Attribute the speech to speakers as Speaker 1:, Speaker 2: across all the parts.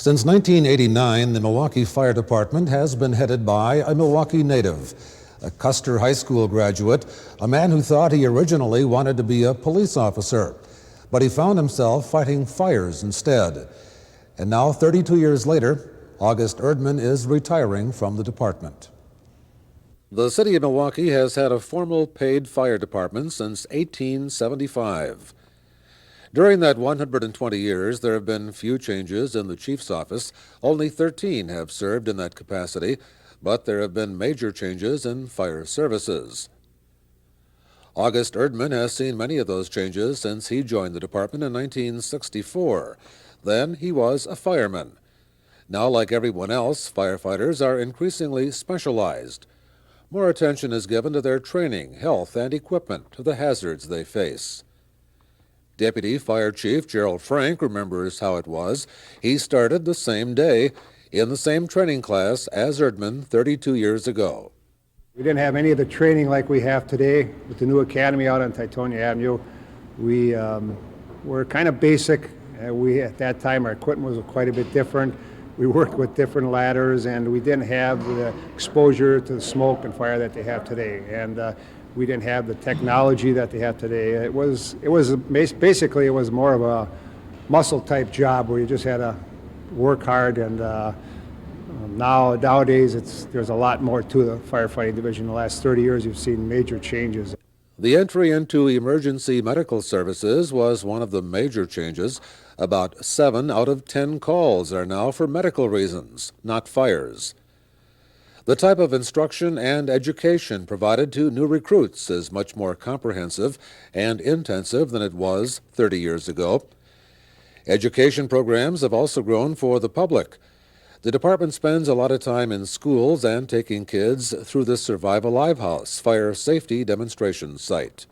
Speaker 1: Since 1989, the Milwaukee Fire Department has been headed by a Milwaukee native, a Custer High School graduate, a man who thought he originally wanted to be a police officer, but he found himself fighting fires instead. And now, 32 years later, August Erdman is retiring from the department. The city of Milwaukee has had a formal paid fire department since 1875. During that 120 years, there have been few changes in the chief's office. Only 13 have served in that capacity, but there have been major changes in fire services. August Erdman has seen many of those changes since he joined the department in 1964. Then he was a fireman. Now, like everyone else, firefighters are increasingly specialized. More attention is given to their training, health, and equipment, to the hazards they face. Deputy Fire Chief Gerald Frank remembers how it was. He started the same day in the same training class as Erdman 32 years ago.
Speaker 2: We didn't have any of the training like we have today with the new academy out on Titonia Avenue. We were kind of basic. At that time, our equipment was quite a bit different. We worked with different ladders, and we didn't have the exposure to the smoke and fire that they have today. And we didn't have the technology that they have today. It was basically more of a muscle type job where you just had to work hard. And nowadays there's a lot more to the firefighting division. In the last 30 years, you've seen major changes.
Speaker 1: The entry into emergency medical services was one of the major changes. About 7 out of 10 calls are now for medical reasons, not fires. The type of instruction and education provided to new recruits is much more comprehensive and intensive than it was 30 years ago. Education programs have also grown for the public. The department spends a lot of time in schools and taking kids through the Survive Alive House fire safety demonstration site.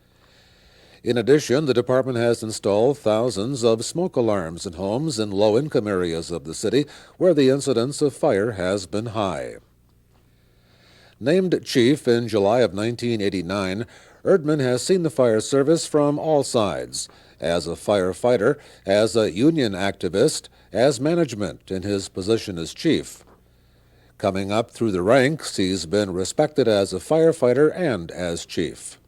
Speaker 1: In addition, the department has installed thousands of smoke alarms in homes in low-income areas of the city where the incidence of fire has been high. Named chief in July of 1989, Erdman has seen the fire service from all sides, as a firefighter, as a union activist, as management in his position as chief. Coming up through the ranks, he's been respected as a firefighter and as chief.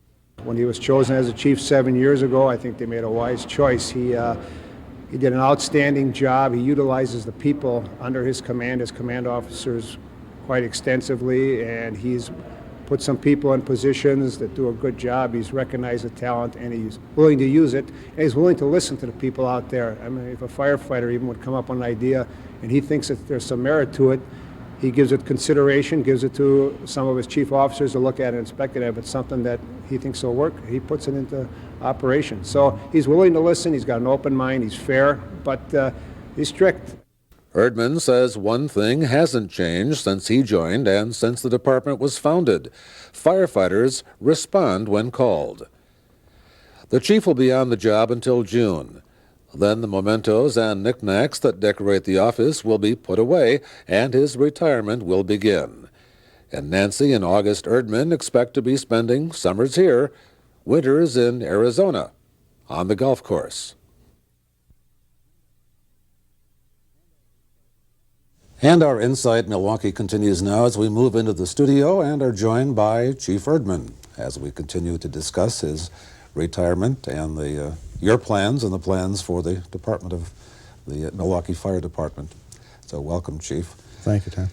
Speaker 2: When he was chosen as a chief 7 years ago, I think they made a wise choice. He did an outstanding job. He utilizes the people under his command officers quite extensively, and he's put some people in positions that do a good job. He's recognized the talent, and he's willing to use it, and he's willing to listen to the people out there. I mean, if a firefighter even would come up with an idea and he thinks that there's some merit to it, he gives it consideration, gives it to some of his chief officers to look at and inspect it. If it's something that he thinks will work, he puts it into operation. So he's willing to listen, he's got an open mind, he's fair, but he's strict.
Speaker 1: Erdman says one thing hasn't changed since he joined and since the department was founded. Firefighters respond when called. The chief will be on the job until June. Then the mementos and knickknacks that decorate the office will be put away, and his retirement will begin. And Nancy and August Erdman expect to be spending summers here, winters in Arizona, on the golf course. And our Inside Milwaukee continues now as we move into the studio and are joined by Chief Erdman as we continue to discuss his retirement and your plans and the plans for the department of the Milwaukee Fire Department. So welcome, Chief.
Speaker 3: Thank you, Tom.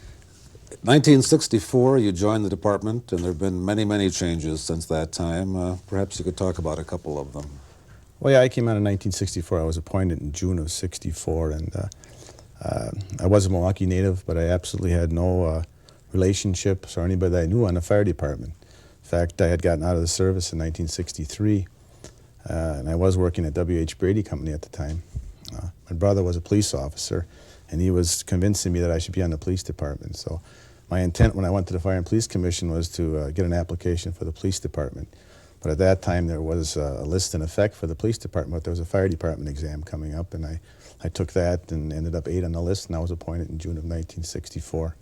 Speaker 1: 1964, you joined the department, and there have been many, many changes since that time. Perhaps you could talk about a couple of them.
Speaker 3: Well, yeah, I came out in 1964. I was appointed in June of '64, and I was a Milwaukee native, but I absolutely had no relationships or anybody that I knew on the fire department. In fact, I had gotten out of the service in 1963, and I was working at W.H. Brady Company at the time. My brother was a police officer, and he was convincing me that I should be on the police department. So my intent when I went to the Fire and Police Commission was to get an application for the police department. But at that time, there was a list in effect for the police department, but there was a fire department exam coming up, and I took that and ended up 8 on the list, and I was appointed in June of 1964.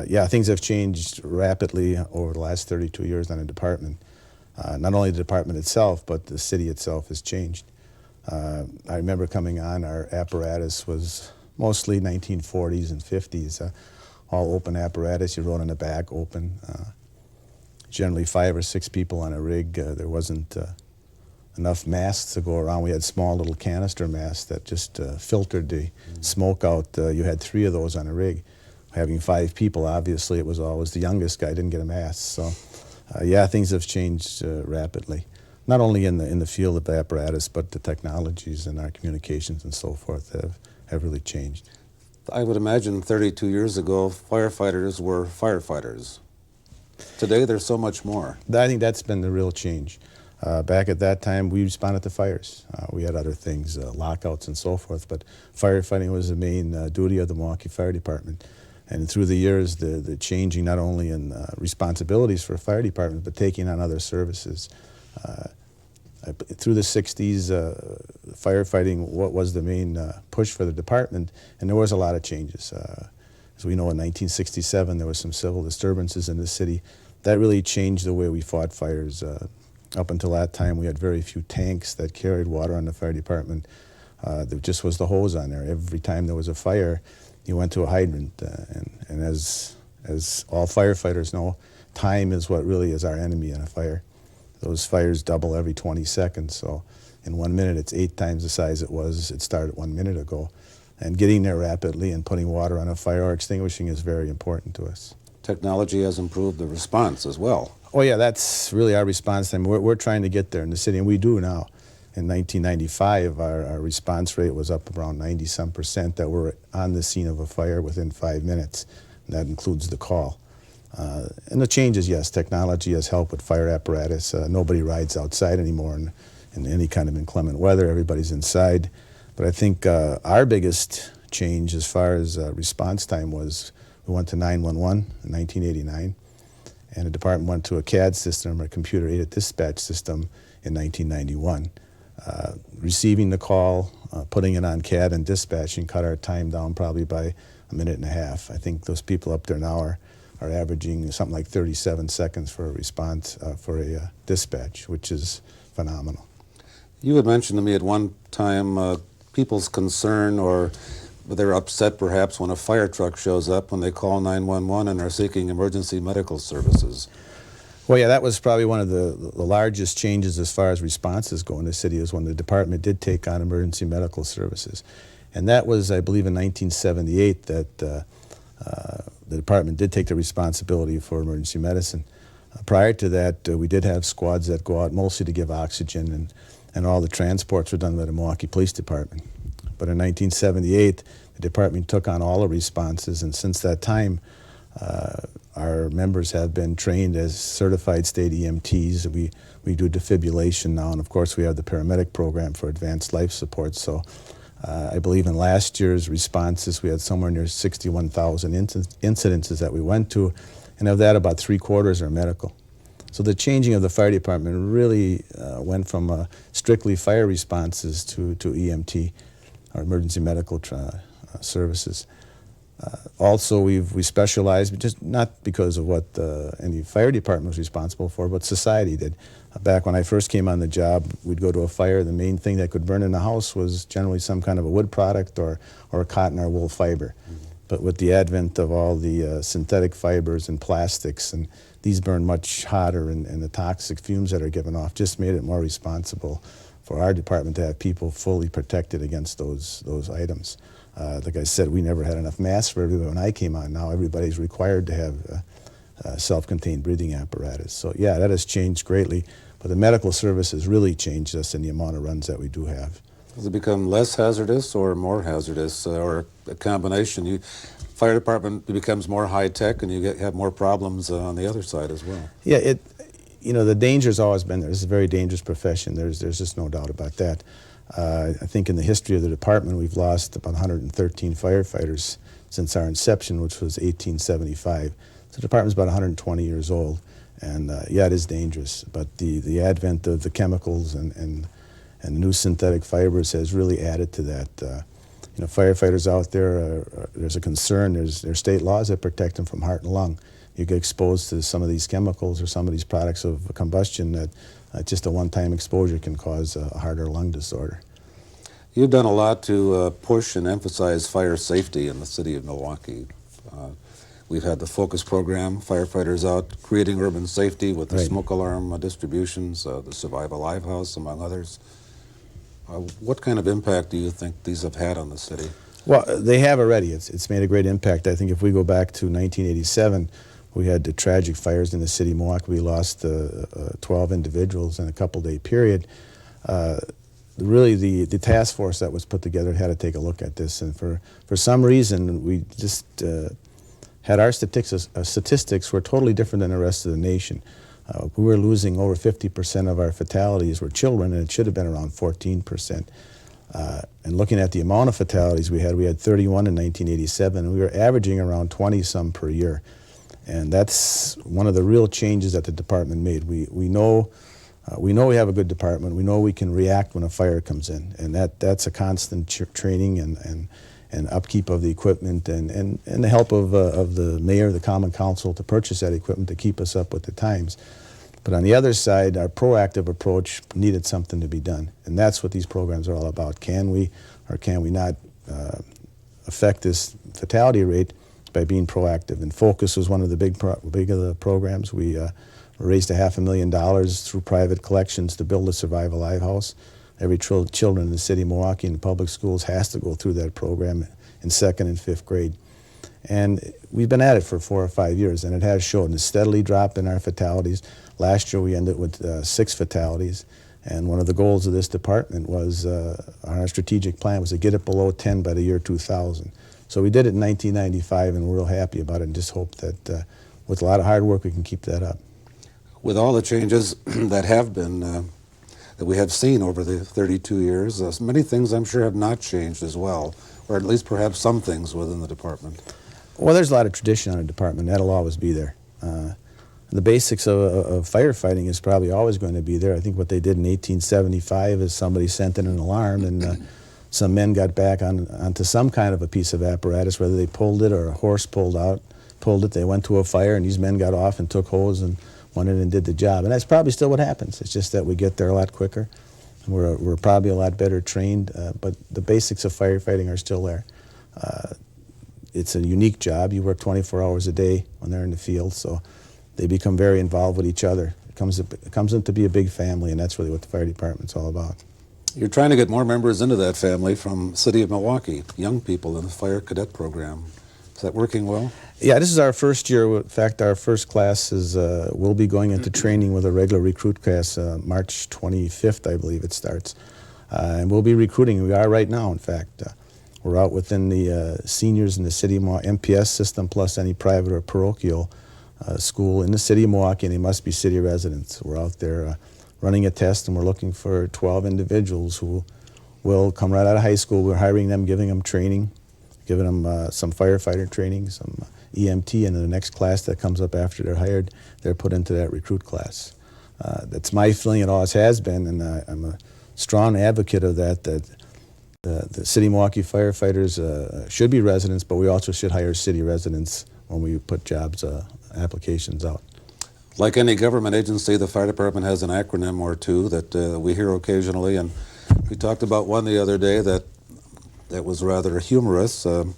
Speaker 3: Yeah, things have changed rapidly over the last 32 years on the department. Not only the department itself, but the city itself has changed. I remember coming on, our apparatus was mostly 1940s and 50s. All open apparatus, you rode in the back, open. Generally 5 or 6 people on a rig. There wasn't enough masks to go around. We had small little canister masks that just filtered the smoke out. You had 3 of those on a rig. Having 5 people, obviously, it was always the youngest guy didn't get a mask. So, yeah, things have changed rapidly. Not only in the field of the apparatus, but the technologies and our communications and so forth have really changed.
Speaker 1: I would imagine 32 years ago, firefighters were firefighters. Today, there's so much more.
Speaker 3: I think that's been the real change. Back at that time, we responded to fires. We had other things, lockouts and so forth, but firefighting was the main duty of the Milwaukee Fire Department. And through the years, the changing not only in responsibilities for a fire department, but taking on other services. Through the 60s, firefighting was the main push for the department, and there was a lot of changes. As we know, in 1967, there was some civil disturbances in the city. That really changed the way we fought fires. Up until that time, we had very few tanks that carried water on the fire department. There just was the hose on there. Every time there was a fire, you went to a hydrant. And as all firefighters know, time is what really is our enemy in a fire. Those fires double every 20 seconds. So in 1 minute, it's 8 times the size it started 1 minute ago. And getting there rapidly and putting water on a fire or extinguishing is very important to us.
Speaker 1: Technology has improved the response as well.
Speaker 3: Oh yeah, that's really our response time. We're trying to get there in the city, and we do now. In 1995, our response rate was up around 90-some% that were on the scene of a fire within 5 minutes. And that includes the call. And the changes, yes, technology has helped with fire apparatus. Nobody rides outside anymore in any kind of inclement weather. Everybody's inside. But I think our biggest change as far as response time was we went to 911 in 1989, and the department went to a CAD system, a computer-aided dispatch system, in 1991. Receiving the call, putting it on CAD and dispatching cut our time down probably by 1.5 minutes. I think those people up there now are averaging something like 37 seconds for a response for a dispatch, which is phenomenal.
Speaker 1: You had mentioned to me at one time people's concern, or they're upset perhaps when a fire truck shows up when they call 911 and are seeking emergency medical services.
Speaker 3: Well, yeah, that was probably one of the largest changes as far as responses go in the city, is when the department did take on emergency medical services. And that was, I believe, in 1978 that the department did take the responsibility for emergency medicine. Prior to that, we did have squads that go out mostly to give oxygen, and all the transports were done by the Milwaukee Police Department. But in 1978, the department took on all the responses, and since that time, our members have been trained as certified state EMTs. We do defibrillation now, and of course we have the paramedic program for advanced life support. So I believe in last year's responses, we had somewhere near 61,000 incidences that we went to, and of that, about 3/4 are medical. So the changing of the fire department really went from strictly fire responses to EMT, or emergency medical services. Also, we specialized, just not because of what any fire department was responsible for, but society did. Back when I first came on the job, we'd go to a fire. The main thing that could burn in the house was generally some kind of a wood product or a cotton or wool fiber. But with the advent of all the synthetic fibers and plastics, and these burn much hotter, and the toxic fumes that are given off just made it more responsible for our department to have people fully protected against those items. Like I said, we never had enough masks for everybody when I came on. Now everybody's required to have self-contained breathing apparatus. So yeah, that has changed greatly. But the medical service has really changed us in the amount of runs that we do have.
Speaker 1: Does it become less hazardous or more hazardous, or a combination? Fire department becomes more high-tech, and you have more problems on the other side as well.
Speaker 3: Yeah, the danger's always been there. It's a very dangerous profession. There's just no doubt about that. I think in the history of the department, we've lost about 113 firefighters since our inception, which was 1875. So the department's about 120 years old, and yeah, it is dangerous. But the advent of the chemicals and the new synthetic fibers has really added to that. Firefighters out there, there's a concern. There's state laws that protect them from heart and lung. You get exposed to some of these chemicals or some of these products of combustion that just a one-time exposure can cause a heart or lung disorder.
Speaker 1: You've done a lot to push and emphasize fire safety in the city of Milwaukee. We've had the focus program, firefighters out creating urban safety with the
Speaker 3: Right.
Speaker 1: smoke alarm distributions, the Survive Alive House, among others. What kind of impact do you think these have had on the city?
Speaker 3: Well, they have already. It's made a great impact. I think if we go back to 1987, we had the tragic fires in the city of Milwaukee. We lost 12 individuals in a couple-day period. Really, the task force that was put together had to take a look at this, and for some reason, we just had our statistics were totally different than the rest of the nation. We were losing over 50% of our fatalities were children, and it should have been around 14%. And looking at the amount of fatalities we had 31 in 1987, and we were averaging around 20-some per year. And that's one of the real changes that the department made. We know we have a good department. We know we can react when a fire comes in, and that's a constant training and upkeep of the equipment and the help of the mayor, the common council to purchase that equipment to keep us up with the times. But on the other side, our proactive approach needed something to be done, and that's what these programs are all about. Can we or can we not affect this fatality rate by being proactive? And Focus was one of the big of the programs. We raised $500,000 through private collections to build a Survive Alive house. Every children in the city of Milwaukee in the public schools has to go through that program in 2nd and 5th grade. And we've been at it for 4 or 5 years, and it has shown a steadily drop in our fatalities. Last year we ended with 6 fatalities, and one of the goals of this department was, our strategic plan was to get it below 10 by the year 2000. So we did it in 1995, and we're real happy about it, and just hope that with a lot of hard work we can keep that up.
Speaker 1: With all the changes that have been, that we have seen over the 32 years, many things I'm sure have not changed as well, or at least perhaps some things within the department.
Speaker 3: Well, there's a lot of tradition on a department. That'll always be there. The basics of firefighting is probably always going to be there. I think what they did in 1875 is somebody sent in an alarm, and some men got back onto some kind of a piece of apparatus, whether they pulled it or a horse pulled it. They went to a fire, and these men got off and took hose and went in and did the job. And that's probably still what happens. It's just that we get there a lot quicker. We're probably a lot better trained, but the basics of firefighting are still there. It's a unique job. You work 24 hours a day when they're in the field, so they become very involved with each other. It comes in to be a big family, and that's really what the fire department's all about.
Speaker 1: You're trying to get more members into that family from the city of Milwaukee, young people in the fire cadet program. Is that working well? Yeah,
Speaker 3: this is our first year. In fact, our first class will be going into training with a regular recruit class March 25th, I believe it starts. And we'll be recruiting. We are right now, in fact. We're out within the seniors in the city of Milwaukee, MPS system, plus any private or parochial school in the city of Milwaukee, and they must be city residents. We're out there running a test, and we're looking for 12 individuals who will come right out of high school. We're hiring them, giving them training, giving them some firefighter training, some EMT, and in the next class that comes up after they're hired, they're put into that recruit class. That's my feeling. It always has been, and I'm a strong advocate of that the city of Milwaukee firefighters should be residents, but we also should hire city residents when we put jobs applications out.
Speaker 1: Like any government agency, the fire department has an acronym or two that we hear occasionally, and we talked about one the other day that was rather humorous, an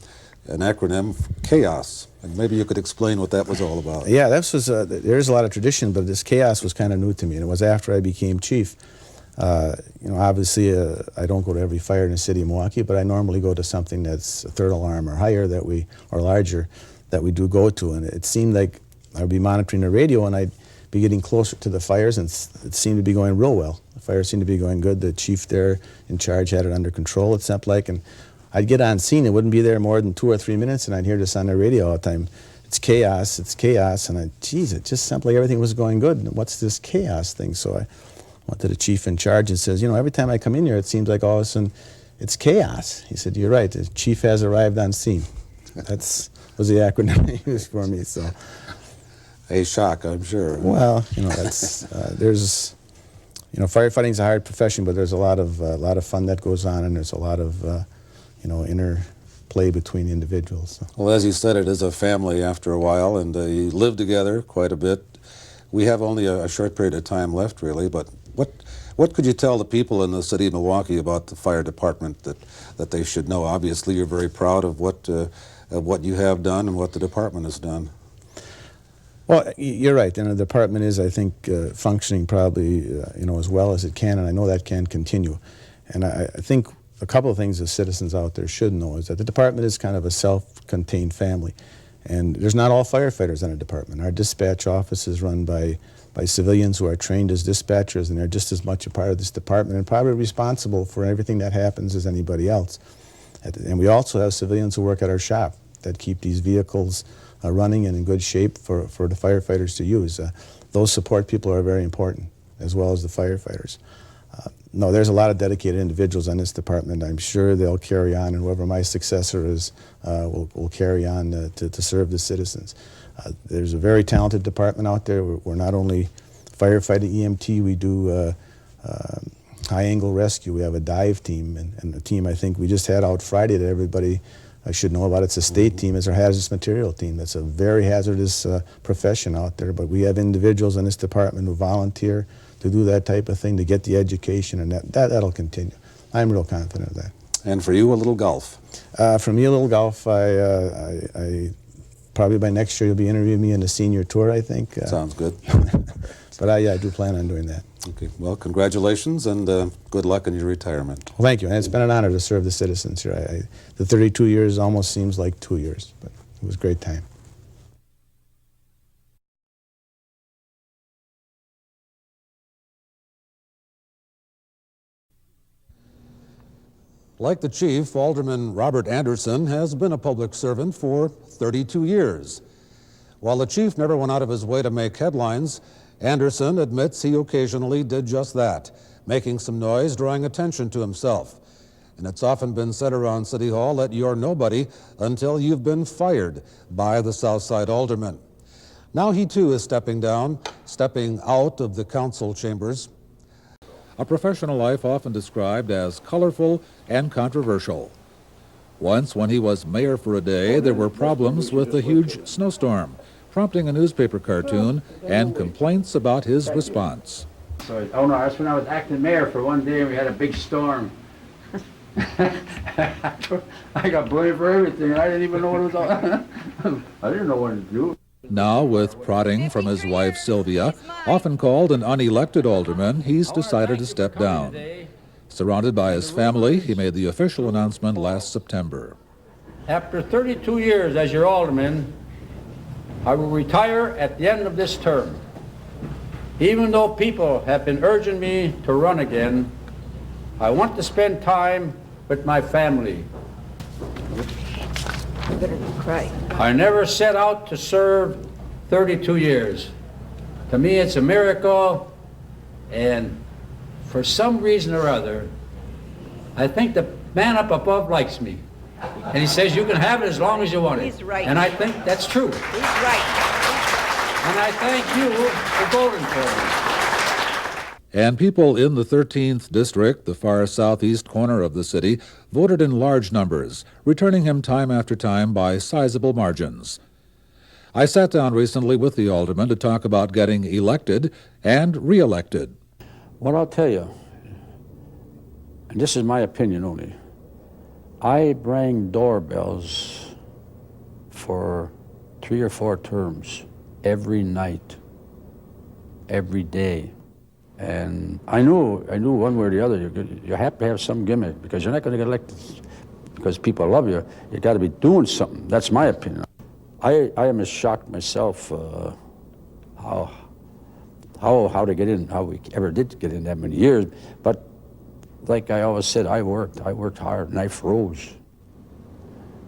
Speaker 1: acronym, CHAOS. And maybe you could explain what that was all about.
Speaker 3: Yeah, there's a lot of tradition, but this CHAOS was kind of new to me, and it was after I became chief. Obviously, I don't go to every fire in the city of Milwaukee, but I normally go to something that's a third alarm or higher or larger that we do go to. And it seemed like I would be monitoring the radio, and I'd be getting closer to the fires, and it seemed to be going real well. The fires seemed to be going good. The chief there in charge had it under control, it seemed like, and I'd get on scene. It wouldn't be there more than 2 or 3 minutes, and I'd hear this on the radio all the time. It's chaos, and geez, it just seemed like everything was going good. And what's this chaos thing? So I went to the chief in charge and says, every time I come in here, it seems like all of a sudden it's chaos. He said, you're right, the chief has arrived on scene. That was the acronym he used for me. So,
Speaker 1: a shock, I'm sure.
Speaker 3: Well, that's there's, firefighting is a hard profession, but there's a lot of fun that goes on, and there's a lot of interplay between individuals. So.
Speaker 1: Well, as you said, it is a family after a while, and you live together quite a bit. We have only a short period of time left, really, but What could you tell the people in the city of Milwaukee about the fire department that they should know? Obviously, you're very proud of what you have done and what the department has done.
Speaker 3: Well, you're right, and the department is, I think, functioning probably as well as it can, and I know that can continue. And I think a couple of things the citizens out there should know is that the department is kind of a self-contained family, and there's not all firefighters in a department. Our dispatch office is run by civilians who are trained as dispatchers, and they're just as much a part of this department and probably responsible for everything that happens as anybody else. And we also have civilians who work at our shop that keep these vehicles running and in good shape for the firefighters to use. Those support people are very important, as well as the firefighters. No, there's a lot of dedicated individuals in this department. I'm sure they'll carry on, and whoever my successor is will carry on to serve the citizens. There's a very talented department out there. We're not only firefighting EMT, we do high-angle rescue. We have a dive team, and the team I think we just had out Friday that everybody should know about. It's a state team. It's our hazardous material team. That's a very hazardous profession out there, but we have individuals in this department who volunteer to do that type of thing, to get the education, and that'll continue. I'm real confident of that.
Speaker 1: And for you, a little golf.
Speaker 3: For me, a little golf. I probably by next year you'll be interviewing me in the senior tour, I think.
Speaker 1: Sounds good.
Speaker 3: But I do plan on doing that.
Speaker 1: Okay. Well, congratulations and good luck in your retirement.
Speaker 3: Well, thank you. And it's been an honor to serve the citizens here. The 32 years almost seems like 2 years, but it was a great time.
Speaker 1: Like the chief, Alderman Robert Anderson has been a public servant for 32 years. While the chief never went out of his way to make headlines, Anderson admits he occasionally did just that, making some noise, drawing attention to himself. And it's often been said around City Hall that you're nobody until you've been fired by the Southside Alderman. Now he too is stepping down, stepping out of the council chambers. A professional life often described as colorful and controversial. Once, when he was mayor for a day, there were problems with a huge snowstorm, prompting a newspaper cartoon and complaints about his response.
Speaker 4: Oh no, that's when I was acting mayor for one day and we had a big storm. I got blamed for everything. I didn't even know what it was all. I didn't know what to do.
Speaker 1: Now, with prodding from his wife Sylvia, often called an unelected alderman, he's decided to step down. Surrounded by his family, he made the official announcement last September.
Speaker 4: After 32 years as your alderman, I will retire at the end of this term. Even though people have been urging me to run again, I want to spend time with my family.
Speaker 5: You better not cry.
Speaker 4: I never set out to serve 32 years. To me, it's a miracle, and for some reason or other, I think the man up above likes me. And he says, you can have it as long as you want it.
Speaker 5: He's right.
Speaker 4: And I think that's true.
Speaker 5: He's right.
Speaker 4: And I thank you for voting for me.
Speaker 1: And people in the 13th District, the far southeast corner of the city, voted in large numbers, returning him time after time by sizable margins. I sat down recently with the alderman to talk about getting elected and re-elected.
Speaker 4: What I'll tell you, and this is my opinion only, I rang doorbells for 3 or 4 terms every night, every day. And I knew one way or the other, you have to have some gimmick because you're not going to get elected because people love you. You got to be doing something. That's my opinion. I am as shocked myself how to get in, how we ever did get in that many years. But like I always said, I worked hard and I froze.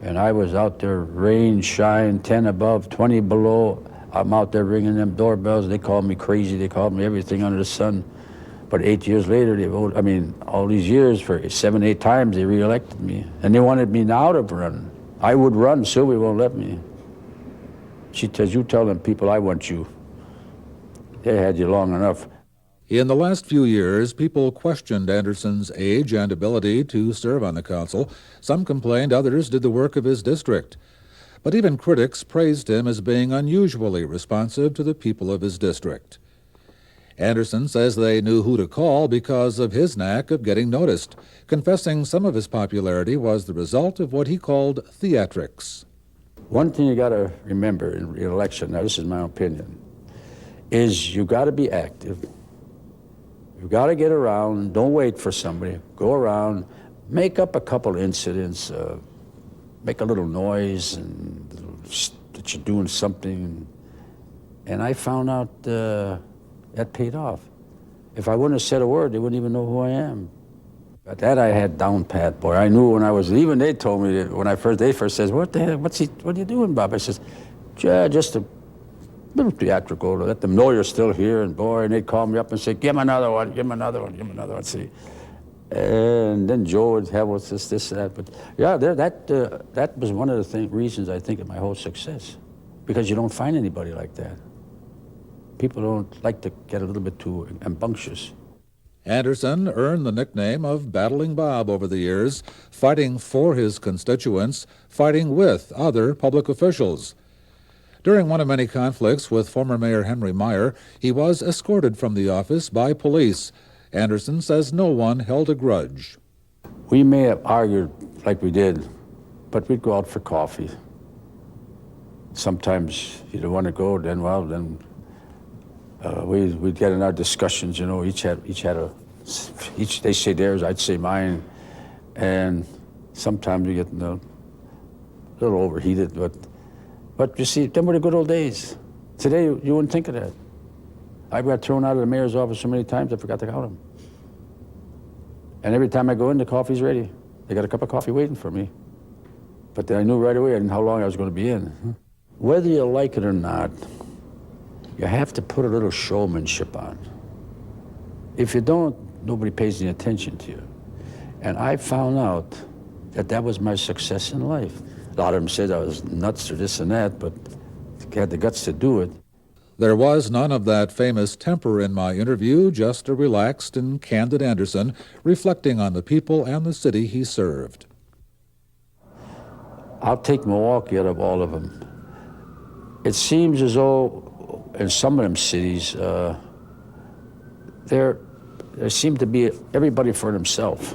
Speaker 4: And I was out there, rain, shine, 10 above, 20 below. I'm out there ringing them doorbells. They called me crazy. They called me everything under the sun. But 8 years later, they voted. I mean, all these years, for 7, 8 times, they reelected me. And they wanted me now to run. I would run. Sylvia won't let me. She says, you tell them people I want you. They had you long enough.
Speaker 1: In the last few years, people questioned Anderson's age and ability to serve on the council. Some complained, others did the work of his district. But even critics praised him as being unusually responsive to the people of his district. Anderson says they knew who to call because of his knack of getting noticed, confessing some of his popularity was the result of what he called theatrics.
Speaker 4: One thing you got to remember in re-election, now this is my opinion, is you got to be active. You got to get around. Don't wait for somebody. Go around, make up a couple incidents, make a little noise, and that you're doing something. And I found out that paid off. If I wouldn't have said a word, they wouldn't even know who I am. But that I had down pat, boy. I knew when I was, even they told me that when they first said, what the hell, what are you doing, Bob? I says, yeah, just a little theatrical to let them know you're still here, and boy, and they'd call me up and say, give him another one, give him another one, give him another one, see. And then Joe would have what's this, and that. But yeah, that was one of the reasons I think of my whole success, because you don't find anybody like that. People don't like to get a little bit too rambunctious.
Speaker 1: Anderson earned the nickname of Battling Bob over the years, fighting for his constituents, fighting with other public officials. During one of many conflicts with former Mayor Henry Meyer, he was escorted from the office by police. Anderson says no one held a grudge.
Speaker 4: We may have argued like we did, but we'd go out for coffee. Sometimes you don't want to go, then we'd get in our discussions, you know, each they say theirs, I'd say mine, and sometimes we get a little overheated, but you see, them were the good old days. Today, you wouldn't think of that. I got thrown out of the mayor's office so many times, I forgot to count them. And every time I go in, the coffee's ready. They got a cup of coffee waiting for me. But then I knew right away how long I was going to be in. Whether you like it or not, you have to put a little showmanship on. If you don't, nobody pays any attention to you. And I found out that was my success in life. A lot of them said I was nuts or this and that, but I had the guts to do it.
Speaker 1: There was none of that famous temper in my interview, just a relaxed and candid Anderson, reflecting on the people and the city he served.
Speaker 4: I'll take Milwaukee out of all of them. It seems as though in some of them cities, there seemed to be everybody for themselves.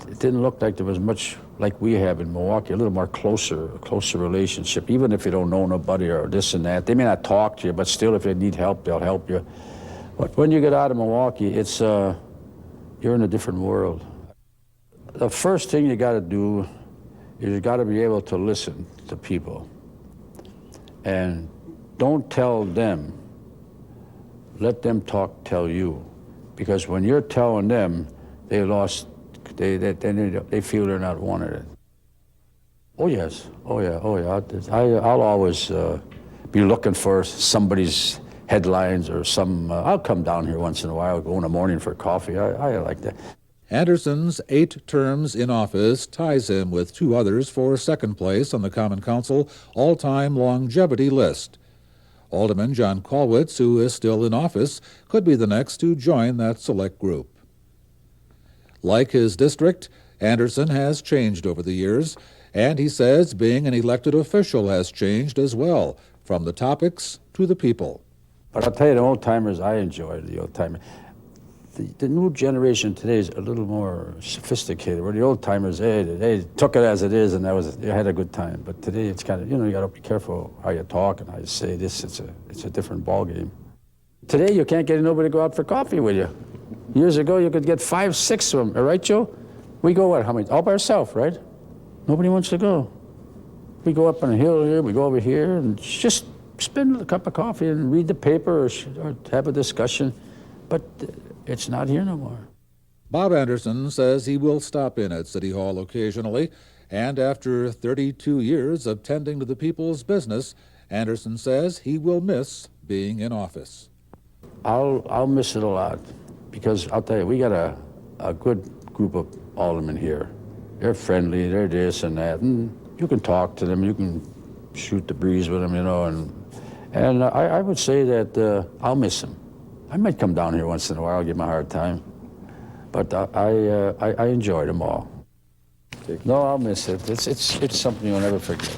Speaker 4: It didn't look like there was much like we have in Milwaukee, a little more closer relationship, even if you don't know nobody or this and that. They may not talk to you, but still if they need help, they'll help you. But when you get out of Milwaukee, it's, you're in a different world. The first thing you gotta do is you gotta be able to listen to people. And don't tell them, let them tell you. Because when you're telling them, they feel they're not wanted. Oh yes, oh yeah. I'll always be looking for somebody's headlines or I'll come down here once in a while, go in the morning for coffee. I like that.
Speaker 1: Anderson's 8 terms in office ties him with 2 others for second place on the Common Council all-time longevity list. Alderman John Colwitz, who is still in office, could be the next to join that select group. Like his district, Anderson has changed over the years, and he says being an elected official has changed as well, from the topics to the people.
Speaker 4: But I'll tell you, the old-timers, I enjoy the old-timers. The new generation today is a little more sophisticated, where the old-timers, they took it as it is, and they had a good time. But today, it's kind of, you got to be careful how you talk and how you say this. It's a different ballgame. Today, you can't get nobody to go out for coffee with you. Years ago, you could get 5, 6 of them, right, Joe? We go, how many? All by ourselves, right? Nobody wants to go. We go up on a hill here, we go over here, and just spend a cup of coffee and read the paper or have a discussion. But it's not here no more.
Speaker 1: Bob Anderson says he will stop in at City Hall occasionally, and after 32 years of tending to the people's business, Anderson says he will miss being in office.
Speaker 4: I'll miss it a lot, because I'll tell you, we got a good group of aldermen here. They're friendly, they're this and that, and you can talk to them, you can shoot the breeze with them, and I would say that I'll miss them. I might come down here once in a while, give them a hard time, but I enjoy them all. No, I'll miss it. It's something you'll never forget.